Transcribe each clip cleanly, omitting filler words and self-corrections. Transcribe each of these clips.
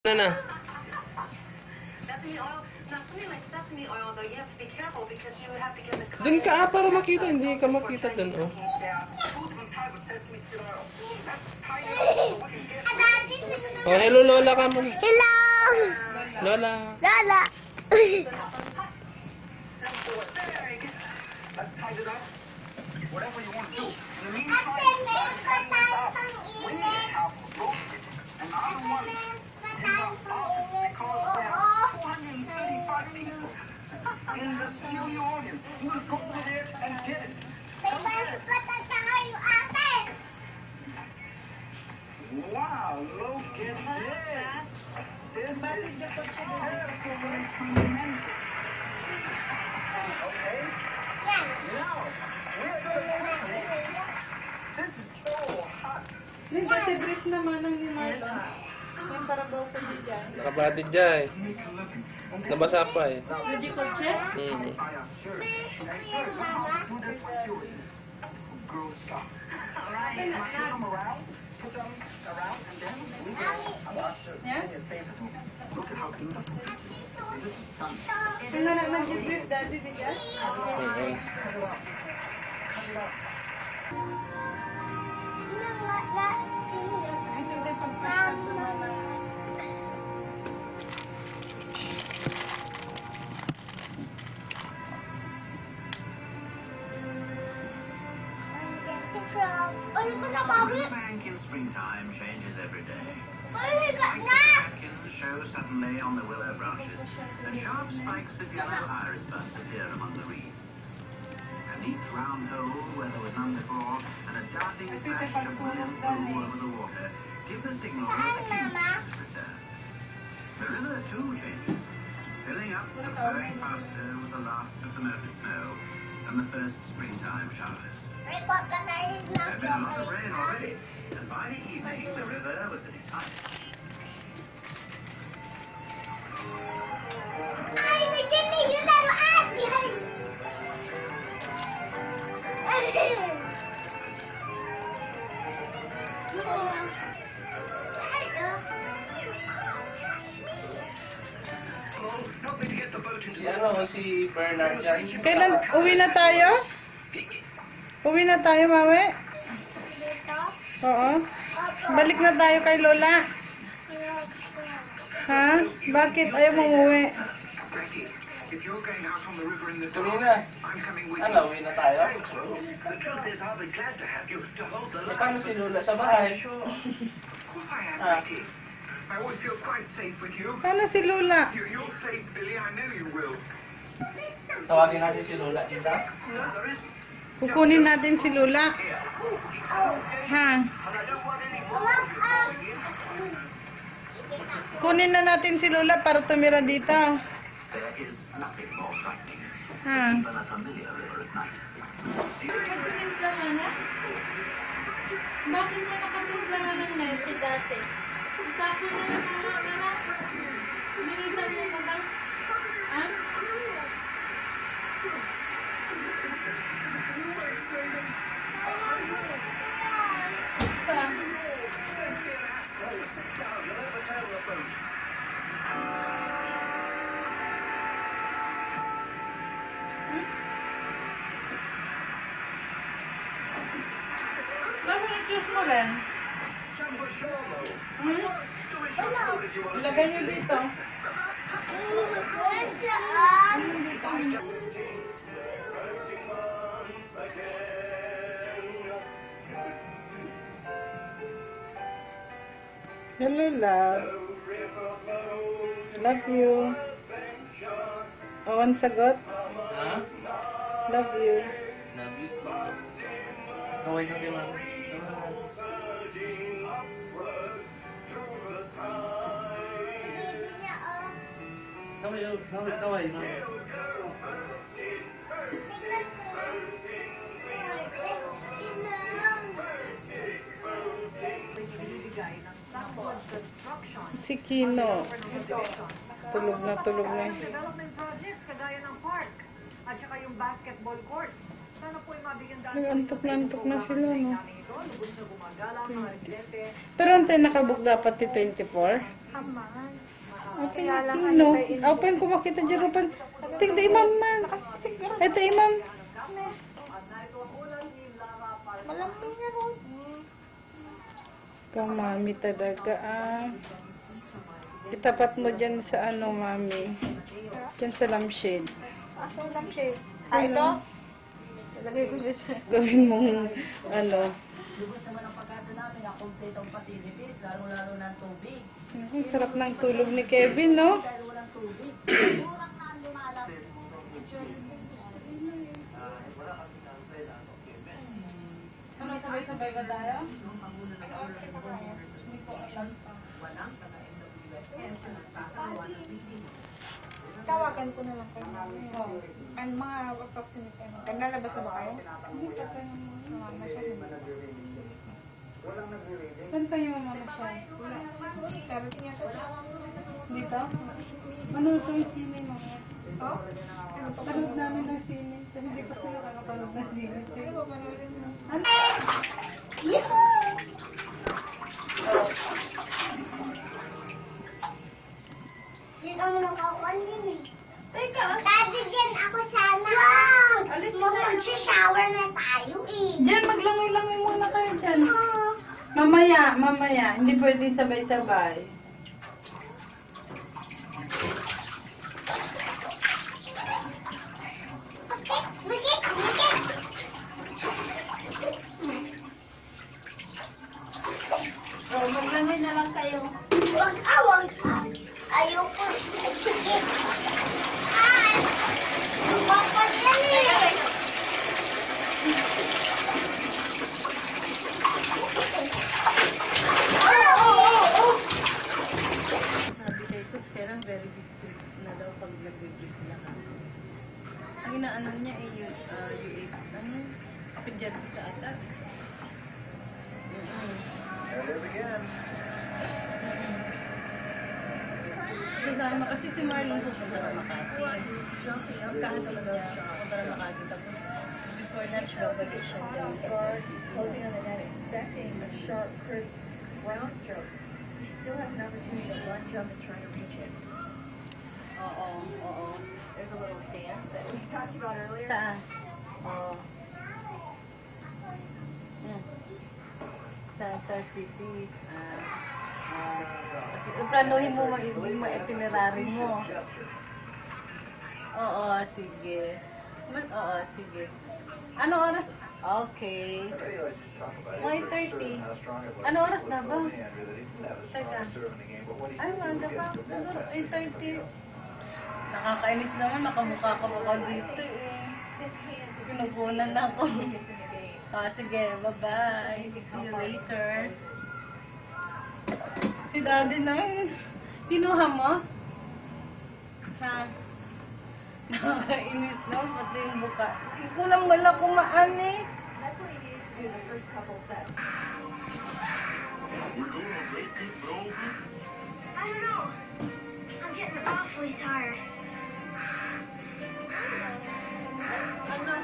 Na. Dun ka para makita, hindi ka makita dun, oh. Oh, hello Lola ka mo. Hello! Lola. Lola! Whatever you want to do. In the meantime, we have and I'm the one in the office because there are 235 people in the studio audience. You just go over there and get it. Wow, look at this. This is tremendous. Okay? Now, we're going to this is so hot. Nag-debrief naman ng ni Marlon. Yung para baw ko dyan. Nakabatid dyan, eh. Nabasa pa, eh. Medical check? Mm. Girl stuff. Alright, put them around, and then we go. I'm not sure. Yeah? Look at how beautiful. This is fun. Yung nag-debrief daddy diyan? Okay. Ito din pag-passion ko naman. Bank in springtime changes every day. Pumpkins show suddenly on the willow branches, and sharp spikes of yellow iris buds appear among the reeds. A neat round hole where there was none before, and a darting flash of brilliant blue over the water give the signal that the king has returned. The river too changes, filling up and flowing faster with the last of the melted snow and the first springtime showers. There'd been a lot of rain already, and by the evening the river was at its height. Help me to get the boat into Si ano, si Bernard dyan. Kailan? Uwi na tayo? Uwi na tayo, Mawe? Oo. Balik na tayo kay Lola. Ha? Bakit ayaw mong uwi? Becky, if you're going out on the river in the Tuloy dark, na. I'm coming with Ano, you. uwi na tayo? The truth is, I'll be glad to have you to hold the Eh, line. paano si Lola sa bahay? Sure. Of course I am, Ah. Becky. I always feel quite safe with you. Paano si Lola? You'll save Billy, I know you will. Tawagin natin si Lola dito. No, there isn't. Kukunin natin si Lola. Ha? And I don't want any more of you going in. Kunin na natin si Lola para tumira dito. There is nothing more frightening Ha? than a familiar river at night. Nagtimpla ka na? Bakit mo nakatimpla nga ng nete dati? Itapon na lang mga anak. Nilisan mo na lang. Ha? Sa? Sit down, you'll overturn the boat. Bakit i-choose mo rin? Jumbo Sholo. Hmm? Ilagay nyo dito. Ano dito? Hello, love. Love you. Awan sagot. Ha? Love you. Love you too. Kaway na din, mami. Kaway, oh. Kaway, mami. Si Kino. Tulog na, tulog na. Development projects kagaya ng park at saka yung basketball court. Sana po ay mabigyan dahil Nag-antok na sila, no? namin ito. Lubos na gumagala ang mga residente. Pero antay nakabook dapat ti 24. Aman. Okay, Kaya lang, no. ano tayo, Open ko makita dyan, Rupan. Tigda imam man. Ito imam. Malamig na ron. Ikaw, mami, talaga, Itapat mo dyan sa ano, mami. Dyan sa lampshade. Asa yung lampshade? Ito? Ilagay ko siya siya. Gawin mong, ano. Lubos naman ang pagkasa namin na complete ang facilities, lalo-lalo ng tubig. Ang sarap ng tulog ni Kevin, no? Dahil walang tubig. Kurang na ang lumalap. Ano, sabay-sabay ba tayo? Tawagan ko na lang kayo. Ano mga approximate kayo? Naglalabas na ba kayo? Hindi pa kayo masyado. Saan tayo mamamasyal? Darating yata siya. Dito? Ano ito yung sine, mga? Oh? Panood namin ng sine. Pero hindi ko sila nakapanood ng sine. Ano ba panoorin mo? Ano? Yun ang nakakuan yun eh. Teka, dadagyan ako sana. Wow! Alis mo mag-shower na tayo eh. Diyan, maglangoy-langoy muna kayo dyan. Oh. Mamaya. Hindi pwede sabay-sabay. Oh, maglangoy na lang kayo. Wag. Ayoko. Sige. Papadyan eh. Sabi kay Coach, kaya very discreet na daw pag nag-review sila ka. Ang inaano niya ay UA, pediatric ka ata. There it is again. Kasama kasi si Marlon pupunta na Makati. Ang kaso na daw siya, pupunta na Makati. Tapos, before that, vacation daw. Closing on the net, expecting a sharp, crisp ground stroke. You still have an opportunity to lunge up and try to reach it. Oo. There's a little dance that we talked about earlier. Saan? Oo. Sa Star City. Kasi planuhin mo magiging itinerary mo. Oo, sige. Oo, sige. Ano oras? Okay. 9:30. Ano oras na ba? Teka. Ay, maaga pa. Siguro 8:30. Nakakainis naman. Nakamukha ka pa dito eh. Pinugunan ako. Sige. Bye-bye. See you later. Si Daddy na yun. Kinuha mo? Ha? Nakakainis na. Pati yung buka. Kulang wala kumaan eh. That's what you need to do the first couple sets. I don't know. I'm getting awfully tired. Ano?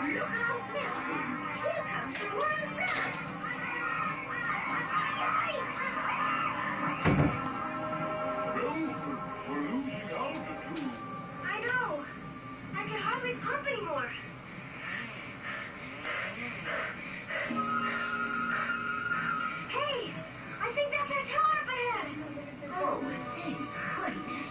Look out there. Here comes the one that. I know. I can hardly pump anymore. Hey, I think that's our tower up ahead. Oh, say, what is this?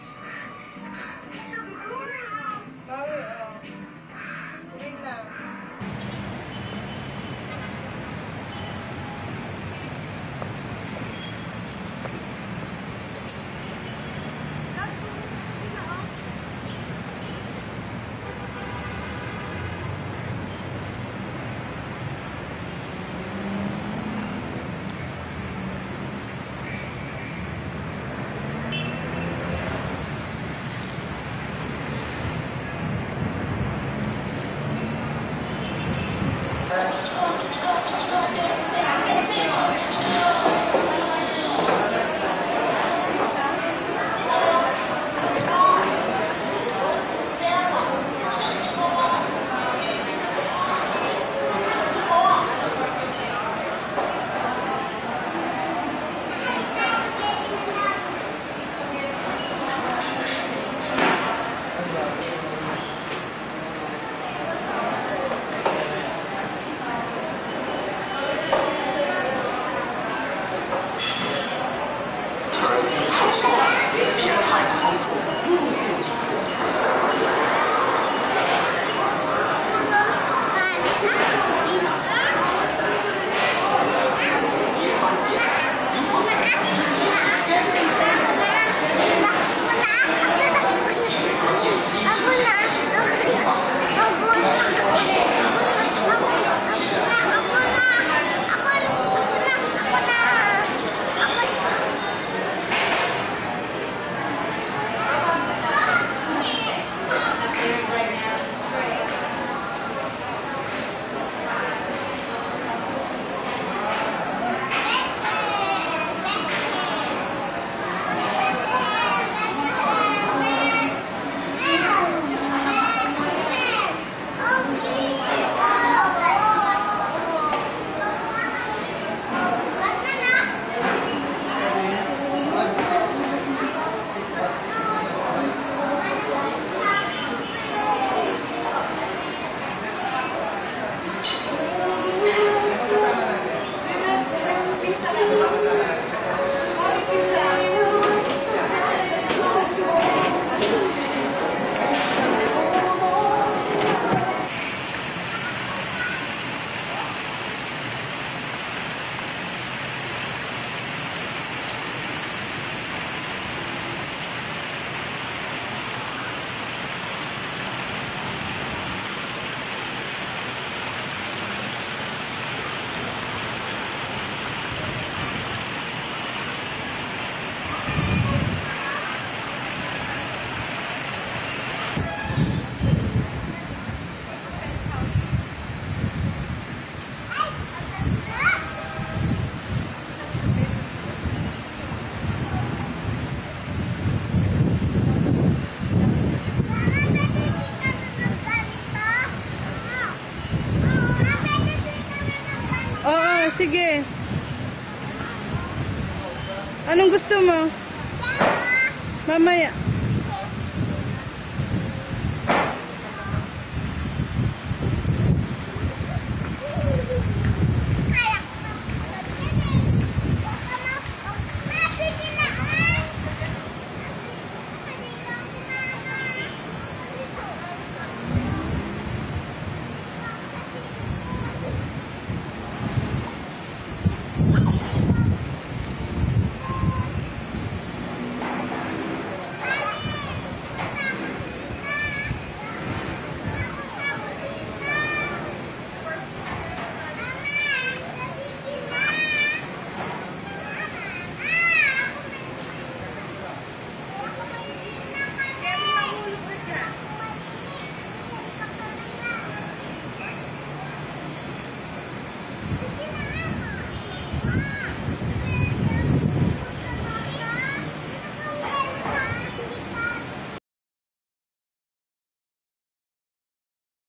sige. Anong gusto mo? Mamaya.